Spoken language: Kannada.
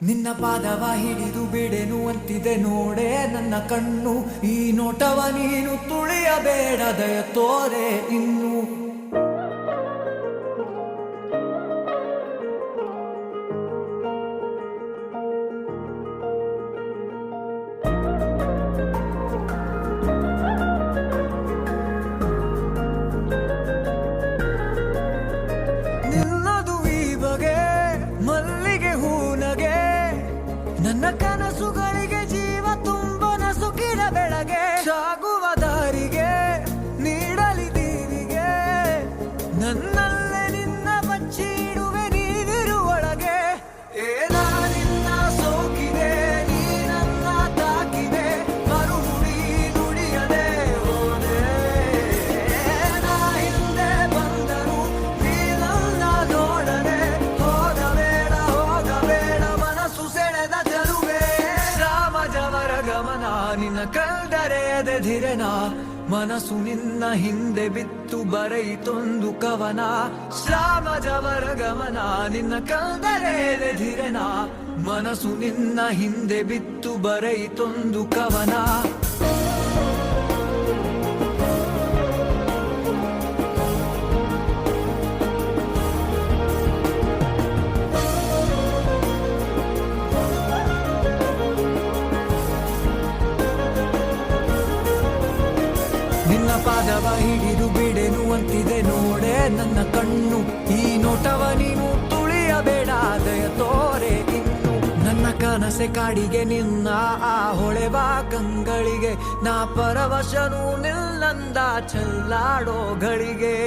ನಿನ್ನ ಪಾದವ ಹಿಡಿದು ಬಿಡೆನು ಅಂತಿದೆ ನೋಡೆ ನನ್ನ ಕಣ್ಣು. ಈ ನೋಟವ ನೀನು ತುಳಿಯಬೇಡ ದಯ ತೋರೆ ಇನ್ನು. ನಿನ್ನದು ಈ ಬಗೆ ಮಲ್ಲಿಗೆ ಹೂನಗೆ, ನನ್ನ ಕನಸುಗಳಿಗೆ ಜೀವ ತುಂಬ ನಸುಕಿನ ಬೆಳಗ್ಗೆ. ಸಾಗುವ ದಾರಿಗೆ ನೀಡಲಿ ದೀವಿಗೆ, ನನ್ನಲ್ಲೇ ನಿನ್ನ ಬಚ್ಚಿಡುವೆ ನೀವಿರುವೊಳಗೆ. ಏನಾ ನಿನ್ನ ಸೋಕಿದೆ, ನೀ ನನ್ನ ತಾಕಿದೆ, ಮರುಹುಡಿ ನುಡಿಯದೆ ಹೋದೆ. ನಾ ಹಿಂದೆ ಬಂದರು ನೀ ನನ್ನ ನೋಡದೆ, ಹೋಗಬೇಡ ಹೋಗಬೇಡ ಮನಸ್ಸು ಸೆಳೆದ ಚೆಲುವೆ. ರಾಮಜವರ ಗಮನ ನಿನ್ನ ಕಲ್ದರೆಯದೆ ಧಿರೆನ, ಮನಸ್ಸು ನಿನ್ನ ಹಿಂದೆ ಬಿತ್ತು ಬರೆಯಿತೊಂದು ಕವನ. ಶ್ರಾಮಜವರ ಗಮನ ನಿನ್ನ ಕಲ್ದರೆಯದೆ ಧಿರೆನ, ಮನಸ್ಸು ನಿನ್ನ ಹಿಂದೆ ಬಿತ್ತು ಬರೆಯಿತೊಂದು ಕವನ. ನಿನ್ನ ಪಾದವ ಹಿಡಿದು ಬಿಡೆನು ಅಂತಿದೆ ನೋಡೆ ನನ್ನ ಕಣ್ಣು. ಈ ನೋಟವ ನೀನು ತುಳಿಯಬೇಡ ದಯ ತೋರೆ ಇನ್ನು. ನನ್ನ ಕನಸೆ ಕಾಡಿಗೆ ನಿನ್ನ ಆ ಹೊಳೆವ ಕಂಗಳಿಗೆ, ನಾ ಪರವಶನು ನಿಲ್ಲಂದ ಚೆಲ್ಲಾಡೋ ಗಳಿಗೆ.